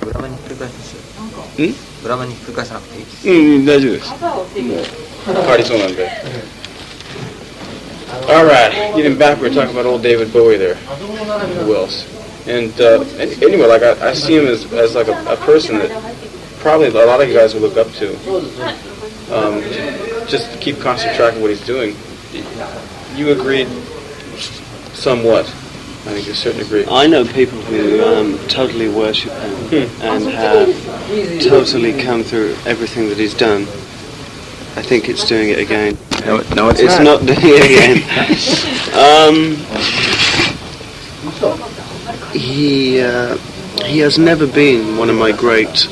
ブラマにひっくり返すんですよ。ブラマにひっくり返さなくていいです。大丈夫です。もう変わりそうなんで。Alright, getting back, we were talking about old David Bowie there. Who else? And anyway, like I see him as like a person that probably a lot of you guys will look up to. Just to keep constant track of what he's doing. You agreed somewhat. I think to a certain degree. I know people who totally worship him and have totally come through everything that he's done. I think it's doing it again. No, it's not doing it again. He has never been one of my great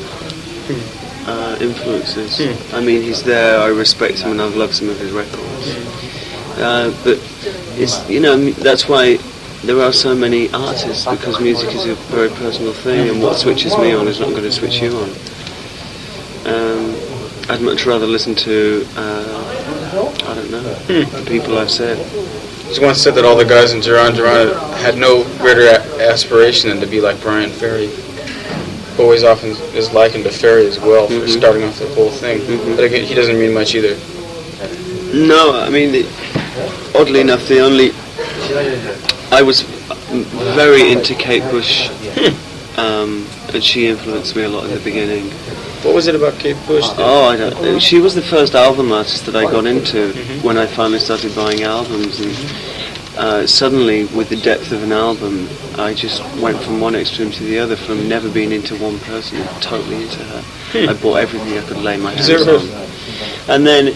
influences. I mean, he's there. I respect him and I've loved some of his records. But it's that's why there are so many artists, because music is a very personal thing, and what switches me on is not going to switch you on. I'd much rather listen to I don't know, the people I've said. He once said that all the guys in Duran Duran had no greater aspiration than to be like Brian Ferry. Bowie's often is likened to Ferry as well for starting off the whole thing. But again, he doesn't mean much either. No, I mean, oddly enough, I was very into Kate Bush, and she influenced me a lot in the beginning. What was it about Kate Bush? I don't know. She was the first album artist that I got into when I finally started buying albums, and suddenly, with the depth of an album, I just went from one extreme to the other, from never being into one person to totally into her. I bought everything I could lay my hands on. And then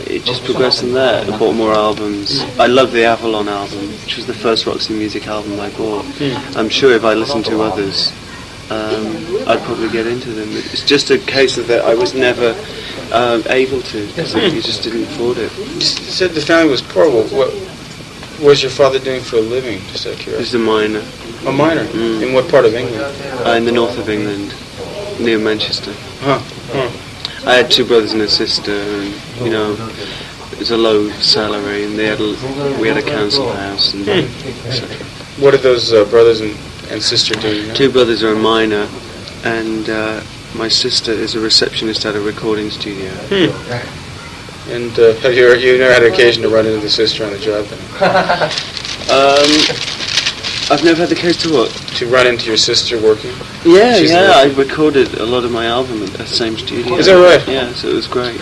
it just progressed from there. I bought more albums. I love the Avalon album, which was the first Roxy Music album I bought. I'm sure if I listened to others, I'd probably get into them. It's just a case of that I was never able to, because you just didn't afford it. You said the family was poor. What was your father doing for a living, just out of curiosity? He's a miner. A miner? In what part of England? In the north of England, near Manchester. I had two brothers and a sister, and it was a low salary, and we had a council house. And what are those brothers and sister doing now? Two brothers are a miner, and my sister is a receptionist at a recording studio. And have you never had occasion to run into the sister on the job then? I've never had the case to what? To run into your sister working? Yeah, I recorded a lot of my album at the same studio. Is that right? Yeah, so it was great.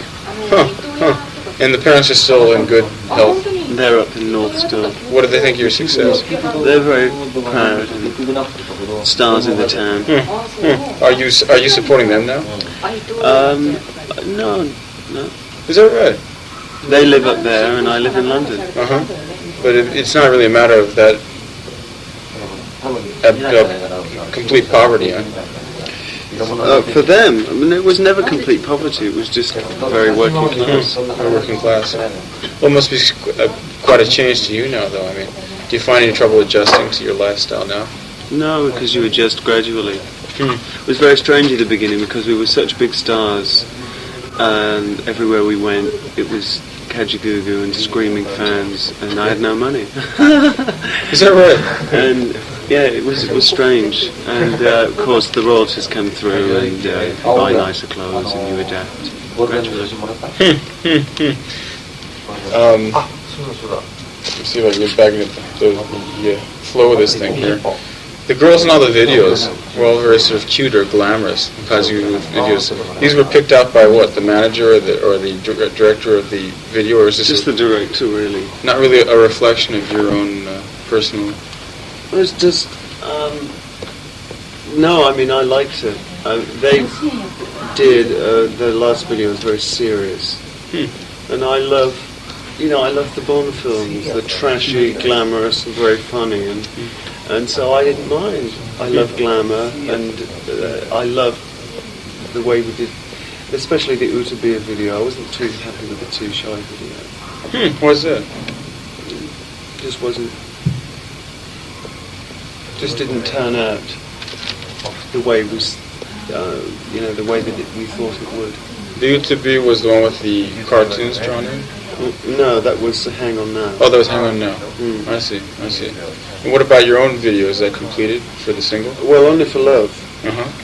And the parents are still in good health? They're up in North still. What do they think of your success? They're very proud and stars in the town. Are you supporting them now? No. Is that right? They live up there and I live in London. But it's not really a matter of that complete poverty, huh? For them, I mean, it was never complete poverty. It was just very working class. Very working class. Well, it must be quite a change to you now, though. I mean, do you find any trouble adjusting to your lifestyle now? No, because you adjust gradually. It was very strange at the beginning because we were such big stars, and everywhere we went, it was Kajagoogoo and screaming fans, and I had no money. Is that right? And yeah, it was strange. And of course, the royalties come through, and you buy nicer clothes, and you adapt gradually. Let's see if I can get back into the flow of this thing here. The girls in all the videos were all very sort of cute or glamorous. Videos. These were picked out by what? The manager or the director of the video, or is this just the director, really? Not really a reflection of your own personal. It was just no. I mean, I liked it. They did the last video was very serious, and I love the Bond films. They're trashy, glamorous, and very funny, and so I didn't mind. I love glamour, and I love the way we did, especially the Utabia video. I wasn't too happy with the Too Shy video. What's that? Just wasn't. Just didn't turn out the way we, the way that we thought it would. The Utabia was the one with the cartoons drawn in? No, that was Hang On Now. Oh, that was Hang On Now. I see. And what about your own video? Is that completed for the single? Well, Only for Love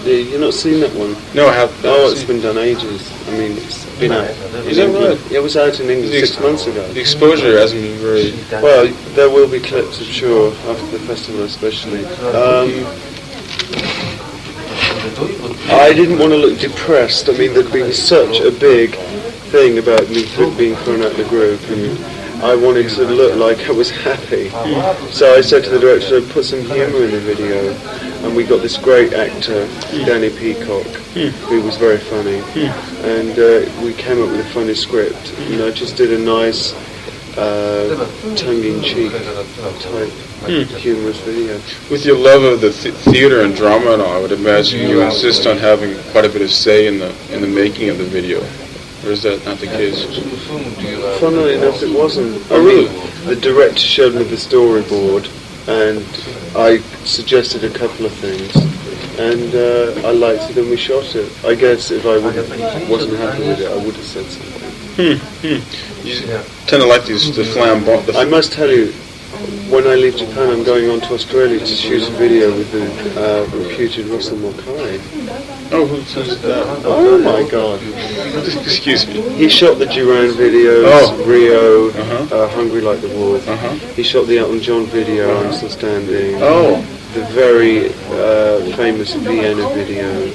You've not seen that one? No, I have. Oh, it's been done ages. I mean, it's been out. Is that right? Yeah, it was out in England 6 months ago. The exposure hasn't been very... Well, there will be clips, I'm sure, after the festival especially. I didn't want to look depressed. I mean, there'd been such a big thing about me being thrown out of the group, and I wanted to look like I was happy. So I said to the director, put some humour in the video, and we got this great actor, Danny Peacock, who was very funny, and we came up with a funny script, and I just did a nice tongue-in-cheek type humorous video. With your love of the theater and drama and all, I would imagine you insist on having quite a bit of say in the making of the video. Or is that not the case? Funnily enough, it wasn't. Oh, really? The director showed me the storyboard, and I suggested a couple of things, and I liked it, and we shot it. I guess if I wasn't happy with it, I would have said something. You tend to like the flamboyant... I must tell you, when I leave Japan, I'm going on to Australia to shoot a video with the reputed Russell Mulcahy. Oh, who's that? Oh my God! Excuse me. He shot the Duran videos, Rio, Hungry Like the Wolf. He shot the Elton John video, I'm Still Standing. Oh. The very famous Vienna video,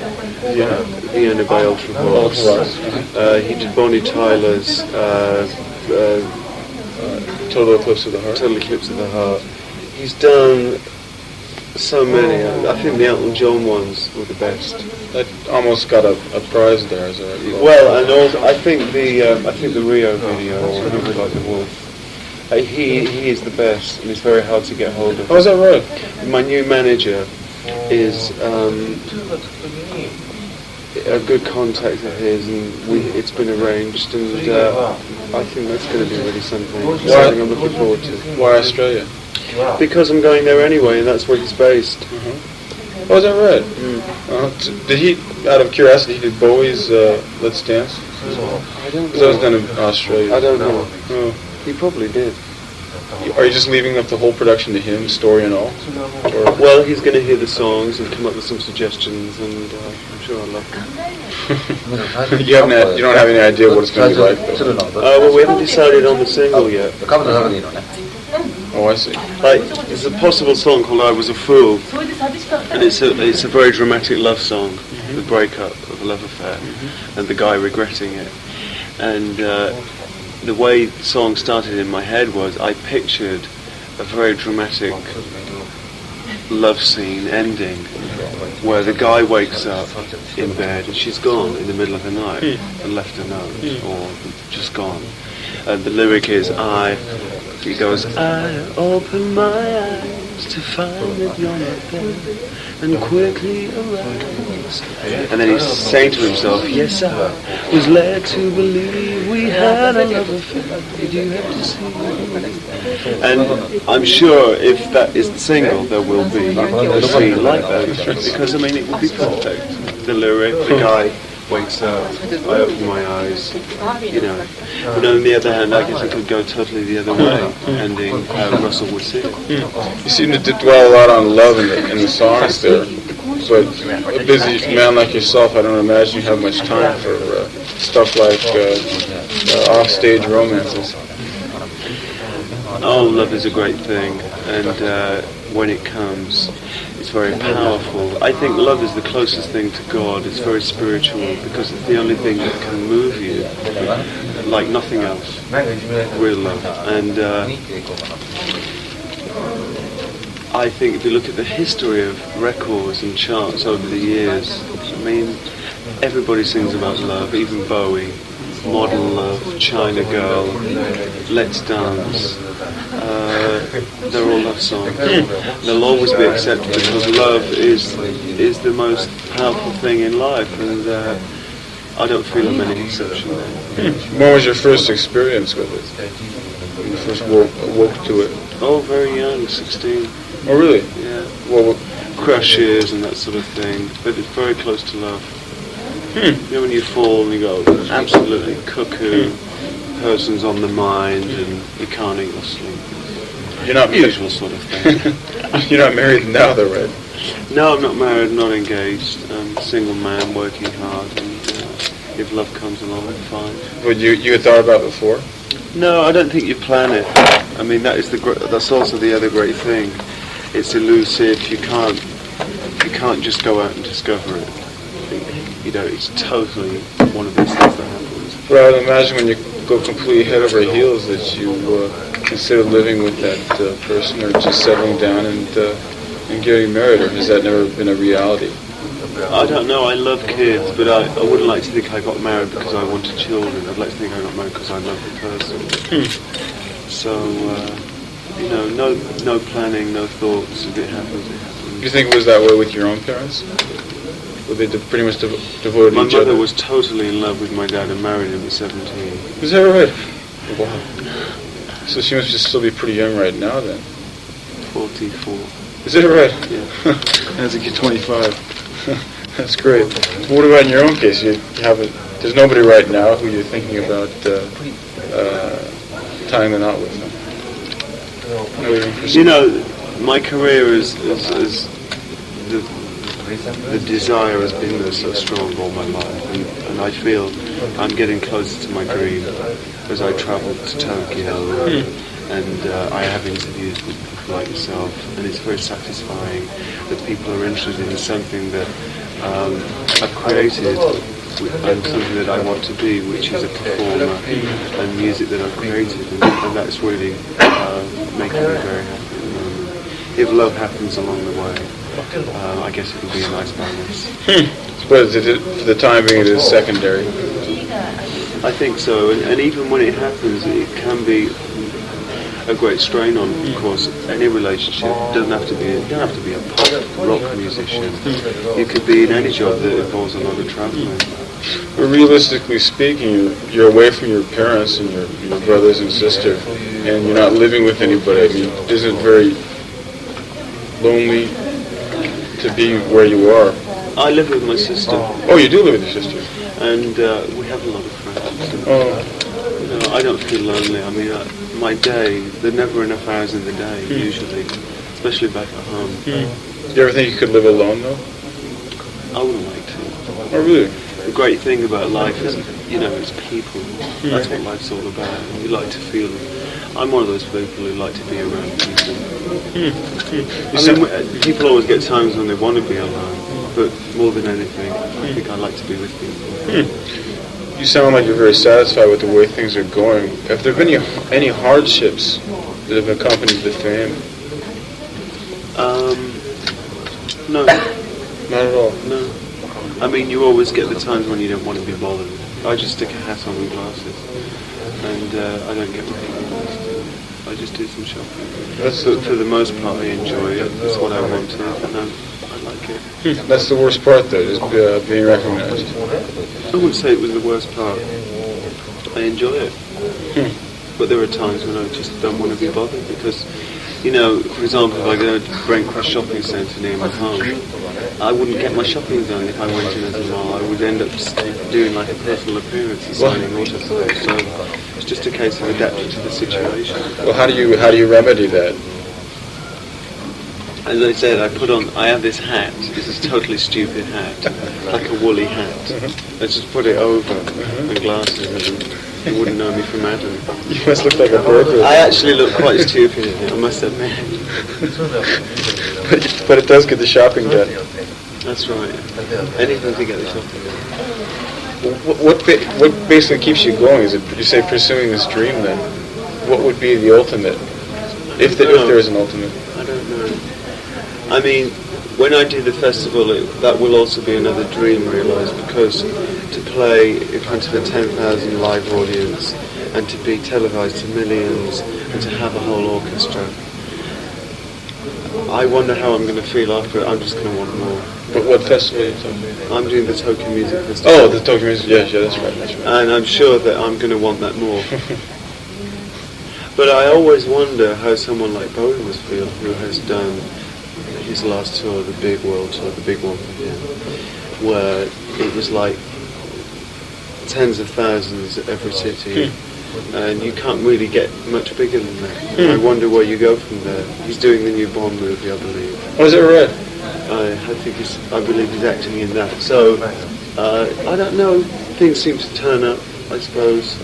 Vienna by Ultravox. He did Bonnie Tyler's Total Eclipse of the Heart. Total Eclipse of the Heart. He's done so many. I think the Elton John ones were the best. That almost got a prize there, as I recall. Well, and also, I think the Rio video, or Hungry Like the Wolf, he is the best, and it's very hard to get hold of. Oh, is that right? My new manager is a good contact of his, and it's been arranged, and I think that's going to be really something I'm looking forward to. Why Australia? Because I'm going there anyway, and that's where he's based. Oh, is that right? Did he, out of curiosity, did Bowie's Let's Dance? I don't know. That was done in Australia. I don't know. Oh. He probably did. Are you just leaving up the whole production to him, story and all? Or? Well, he's going to hear the songs and come up with some suggestions, and I'm sure I'll love them. You don't have any idea what it's going to be like, though? Well, we haven't decided on the single yet. Oh, I see. There's a possible song called I Was a Fool, and it's a very dramatic love song, the breakup of a love affair, and the guy regretting it. And the way the song started in my head was I pictured a very dramatic love scene ending where the guy wakes up in bed and she's gone in the middle of the night and left a note, or just gone. And the lyric is he goes, I open my eyes to find that you're not there, and quickly arise. And then he's saying to himself, yes, I was led to believe we had a love affair. Did you have to see? And I'm sure if that is the single, there will be a scene like that, because I mean it would be perfect. The lyric, the guy wakes up, I open my eyes, But on the other hand, I guess it could go totally the other way, depending how Russell would see it. You seem to dwell a lot on love in the songs there, but a busy man like yourself, I don't imagine you have much time for stuff like off-stage romances. Oh, love is a great thing, and when it comes, it's very powerful. I think love is the closest thing to God. It's very spiritual because it's the only thing that can move you like nothing else. Real love. And I think if you look at the history of records and charts over the years, I mean, everybody sings about love, even Bowie. Modern Love, China Girl, Let's Dance, they're all love songs. They'll always be accepted because love is the most powerful thing in life, and I don't feel I'm any exception there. What was your first experience with it? When you first woke to it? Oh, very young, 16. Oh, really? Yeah. Well, crushes and that sort of thing, but it's very close to love. You know, when you fall and you go absolutely cuckoo, person's on the mind and you can't eat or sleep. You're not usual sort of thing. You're not married now, though, right? No, I'm not married, not engaged. I'm a single man working hard, and if love comes along, fine. But you had thought about it before? No, I don't think you plan it. I mean, that's also the other great thing. It's elusive. You can't just go out and discover it. You know, it's totally one of those things that happens. But I would imagine when you go completely head over heels that you consider living with that person, or just settling down and getting married, or has that never been a reality? I don't know. I love kids, but I wouldn't like to think I got married because I wanted children. I'd like to think I got married because I love the person. So, you know, no planning, no thoughts. If it happens, it happens. Do you think it was that way with your own parents? Were they pretty much devoted to each other? My mother was totally in love with my dad and married him at 17. Is that right? Wow. So she must just still be pretty young right now then. 44. Is that right? Yeah. As a kid, 25. That's great. What about in your own case? There's nobody right now who you're thinking about tying the knot with? No? You know, my career is the desire has been there so strong all my life, and I feel I'm getting closer to my dream as I travel to Tokyo, and I have interviews with people like yourself, and it's very satisfying that people are interested in something that I've created and something that I want to be, which is a performer and music that I've created, and that's really making me very happy at the moment. If love happens along the way, I guess it'll be a nice bonus. But for the time being, it is secondary. I think so, and even when it happens, it can be a great strain on, of course, any relationship. It doesn't have to be. You don't have to be a pop rock musician. You could be in any job that involves a lot of traveling. But realistically speaking, you're away from your parents and your brothers and sister, and you're not living with anybody. I mean, isn't it very lonely to be where you are? I live with my sister. Oh, you do live with your sister? And we have a lot of friends. Oh. You know, I don't feel lonely. I mean, my day, there are never enough hours in the day, usually, especially back at home. Do you ever think you could live alone, though? I wouldn't like to. Oh, really? The great thing about life is, you know, it's people. That's what life's all about. You like to feel. I'm one of those people who like to be around people. I mean, people always get times when they want to be alone, but more than anything, I think I like to be with people. You sound like you're very satisfied with the way things are going. Have there been any hardships that have accompanied the fame? No. Not at all. No. I mean, you always get the times when you don't want to be bothered. I just stick a hat on and glasses, and I don't get what people want to do. I just do some shopping. But for the most part, I enjoy it. That's what I want to, and I like it. That's the worst part, though, just being recognized. I wouldn't say it was the worst part. I enjoy it. But there are times when I just don't want to be bothered because, you know, for example, if I go to Brent Shopping Centre near my home, I wouldn't get my shopping done if I went in as a mall. I would end up just doing like a personal appearance and signing autographs. So it's just a case of adapting to the situation. Well, how do you remedy that? As I said, I have this hat. This is a totally stupid hat, like a woolly hat. I just put it over and glasses, and you wouldn't know me from Adam. You must look like a burglar. I actually look quite stupid in it, I must admit. But it does get the shopping done. That's right. Anything to get the shopping done. What basically keeps you going? Is it, you say, pursuing this dream then? What would be the ultimate? If there is an ultimate. I don't know. I mean, when I do the festival, that will also be another dream realised, because to play in front of a 10,000 live audience and to be televised to millions and to have a whole orchestra, I wonder how I'm going to feel after it. I'm just going to want more. But what festival are you talking about? I'm doing the Tokyo Music Festival. Oh, the Tokyo Music, yeah, that's right. And I'm sure that I'm going to want that more. But I always wonder how someone like Bowie must feel, who has done his last tour, the big world tour, the big one for him, where it was like tens of thousands at every city, and you can't really get much bigger than that. I wonder where you go from there. He's doing the new Bond movie, I believe. Oh, is that right? I believe he's acting in that. So I don't know. Things seem to turn up, I suppose,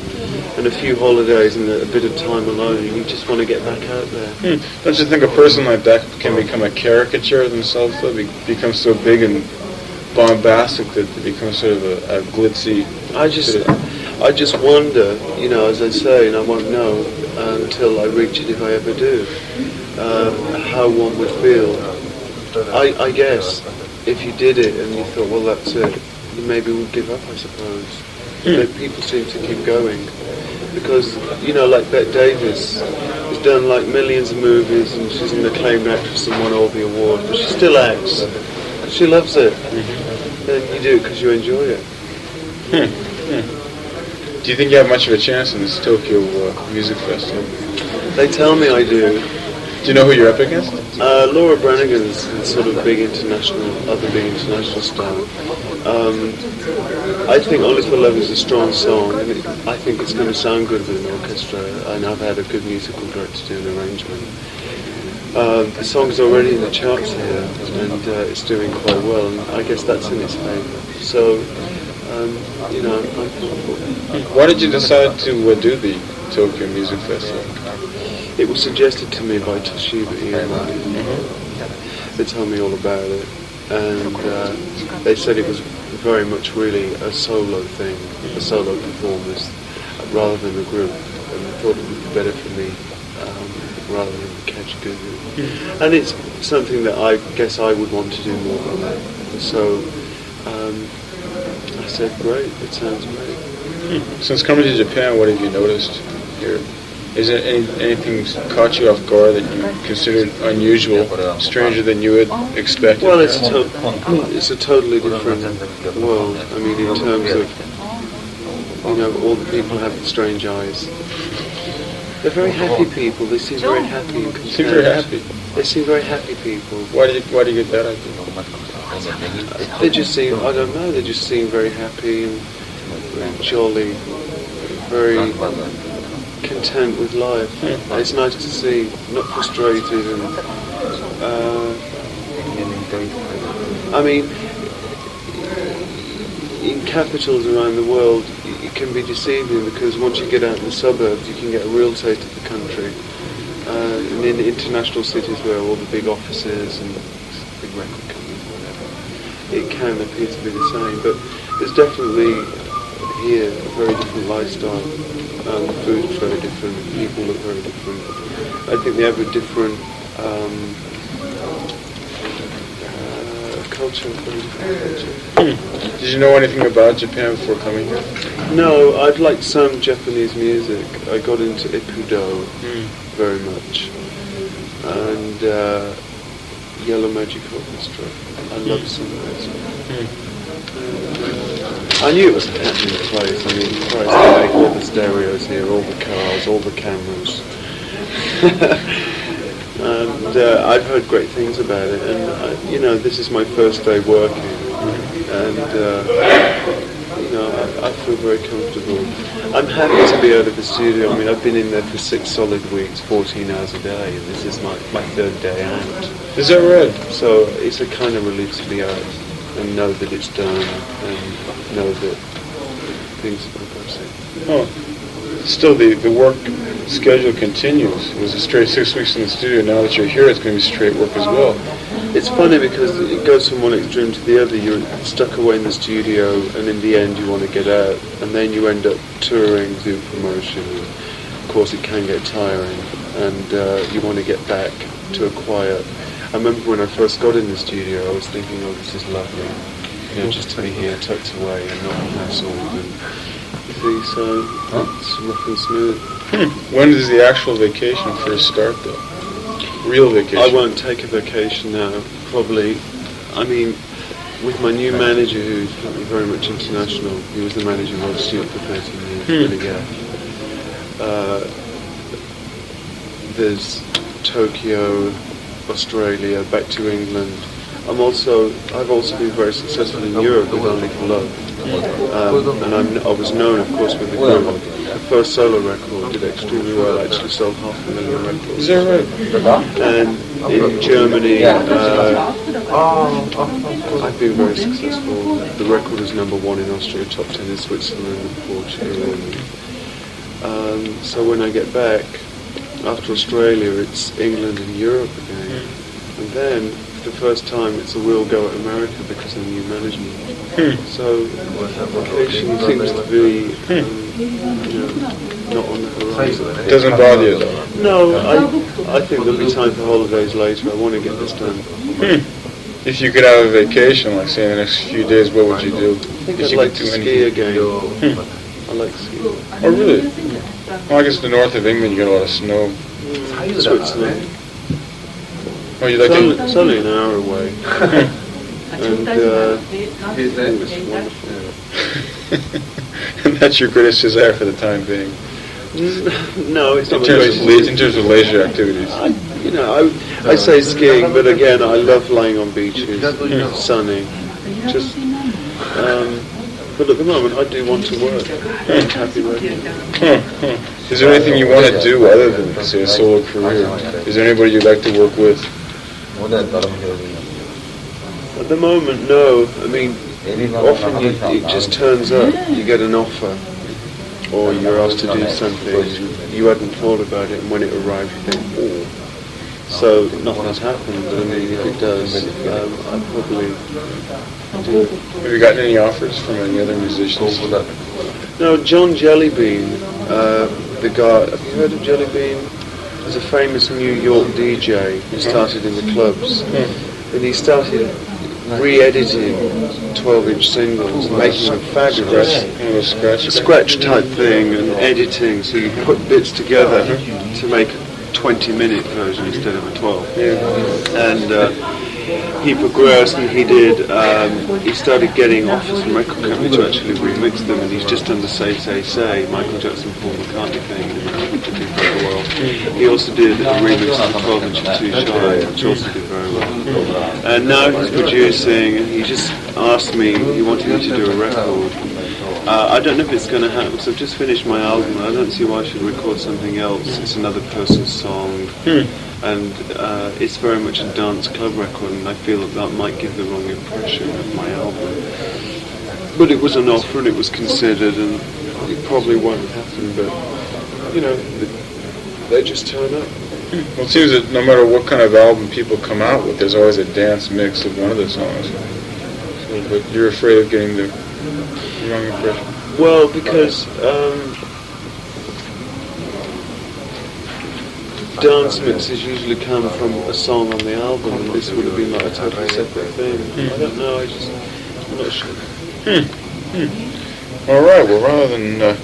and a few holidays and a bit of time alone, and you just want to get back out there. Don't you think a person like that can become a caricature of themselves, though? Become so big and bombastic that they become sort of a glitzy. I just wonder, as I say, and I won't know until I reach it if I ever do, how one would feel. I guess if you did it and you thought, well, that's it, you maybe would give up, I suppose. But people seem to keep going because, like Bette Davis has done like millions of movies and she's an acclaimed actress and won all the awards, but she still acts. She loves it. And you do it because you enjoy it. Do you think you have much of a chance in this Tokyo Music Festival? They tell me I do. Do you know who you're up against? Laura Branigan's sort of other big international star. I think Only for Love is a strong song, and I think it's going to sound good with an orchestra, and I've had a good musical director do an arrangement. The song's already in the charts here, and it's doing quite well, and I guess that's in its favour. So, I'm hopeful. Why did you decide to do the Tokyo Music Festival? It was suggested to me by Toshiba EMI. They told me all about it, and they said it was very much really a solo thing, a solo performance, rather than a group, and I thought it would be better for me rather than Kajagoogoo. And it's something that I guess I would want to do more of. So I said, great, it sounds great. Since coming to Japan, what have you noticed here? Is there anything caught you off guard that you considered unusual, stranger than you had expected? Well, it's a totally different world. I mean, in terms of, all the people have strange eyes. They're very happy people. They seem very happy. And Seem very happy. They seem very happy people. Why do you get that idea? They just seem, I don't know, they just seem very happy and very jolly, very content with life. It's nice to see, not frustrated and I mean, in capitals around the world it can be deceiving because once you get out in the suburbs you can get a real taste of the country, and in international cities where all the big offices and big record companies and whatever, it can appear to be the same, but there's definitely here a very different lifestyle. Food is very different, people look very different. I think they have a different culture, very different culture. Did you know anything about Japan before coming here? No, I'd liked some Japanese music. I got into Ikudo very much. And Yellow Magic Orchestra. I love some of those. I knew it was a happening place. I mean, Christ, they make all the stereos here, all the cars, all the cameras. And I've heard great things about it. And, this is my first day working. And, I feel very comfortable. I'm happy to be out of the studio. I mean, I've been in there for 6 solid weeks, 14 hours a day, and this is my 3rd day out. Is that right? So it's a kind of relief to be out and know that it's done and know that things are progressing. Oh, still the work schedule continues. It was a straight 6 weeks in the studio. Now that you're here, it's going to be straight work as well. It's funny because it goes from one extreme to the other. You're stuck away in the studio, and in the end you want to get out, and then you end up touring, do promotion. Of course, it can get tiring, and you want to get back to a quiet. I remember when I first got in the studio, I was thinking, oh, this is lovely, just to be here, tucked away and not hassled. And you see, so it's rough and smooth. When does the actual vacation first start, though? Real vacation? I won't take a vacation now, probably. I mean, with my new manager, who's very much international, he was the manager of Rod Stewart for 13 years, Billy Gaff. There's Tokyo, Australia, back to England. I've also been very successful in Europe with Only for Love. And I was known, of course, with the group. The first solo record did extremely well, actually sold 500,000 records. Is that right? And in Germany, I've been very successful. The record is #1 in Austria, top 10 in Switzerland and Portugal. So when I get back, after Australia, it's England and Europe again. And then, for the first time, it's a real go at America because of the new management. So, vacation seems to be not on the horizon. It doesn't bother you though? No, I think there'll be time for holidays later. I want to get this done. If you could have a vacation, like say in the next few days, what would you do? I think I'd like to ski again. I like skiing. Oh really? Well, I guess the north of England you get a lot of snow. Switzerland. Oh, you like to? It's only an hour away. And it's wonderful. And that's your greatest desire for the time being? No, it's not in terms of leisure activities. I say skiing, but again, I love lying on beaches, sunny. Just, but at the moment, I do want to work. I'm happy working. Is there anything you want to do other than, say, a solo career? Is there anybody you'd like to work with? At the moment, no. I mean, often it just turns up. You get an offer, or you're asked to do something, you hadn't thought about it, and when it arrives, you think, oh. So nothing's happened, but I mean, if it does, I'd probably do it. Have you gotten any offers from any other musicians? No, John Jellybean, the guy, have you heard of Jellybean? He's a famous New York DJ who started in the clubs. And he started re-editing 12-inch singles, making them fabulous. Scratch type thing and editing, so you put bits together to make a 20-minute version instead of a 12. And he progressed, and he started getting offers from record companies to actually remix them, and he's just done the Say Say Say, Michael Jackson, Paul McCartney thing, which did very well. He also did a remix of the 12-inch of Too Shy, which also did very well. And now he's producing, and he just asked me, he wanted me to do a record. I don't know if it's going to happen, because I've just finished my album, and I don't see why I should record something else. It's another person's song. And it's very much a dance club record, and I feel that might give the wrong impression of my album. But it was an offer, and it was considered, and it probably won't happen, but, they just turn up. Well, it seems that no matter what kind of album people come out with, there's always a dance mix of one of the songs. So, but you're afraid of getting the wrong impression? Well, because dance mixes usually come from a song on the album, and this would have been like a totally separate thing. I don't know, I'm not sure. All right, well, rather than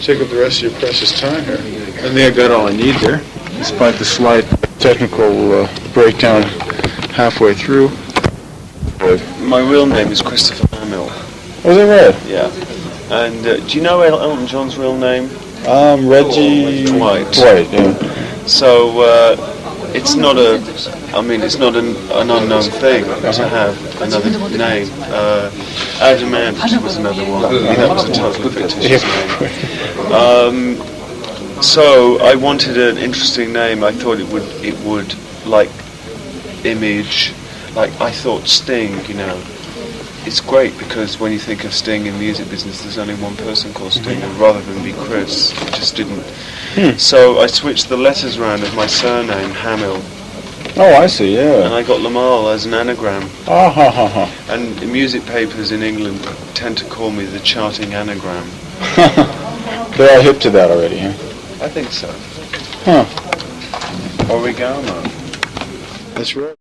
take up the rest of your precious time here, I think I got all I need there, despite the slight technical breakdown halfway through. My real name is Christopher Hamill. Was that right? Yeah. And do you know Elton John's real name? Reggie Dwight. Yeah. So it's not an unknown thing to have another name. Adamant was another one. I mean, that was a totally fictitious name. So I wanted an interesting name. I thought it would like image, like I thought Sting. It's great because when you think of Sting in the music business, there's only one person called Sting, and rather than be Chris, it just didn't. So I switched the letters around of my surname, Hamill. Oh, I see, yeah. And I got Limahl as an anagram. And the music papers in England tend to call me the charting anagram. They're all hip to that already, huh? I think so. Huh. Oregano. That's right.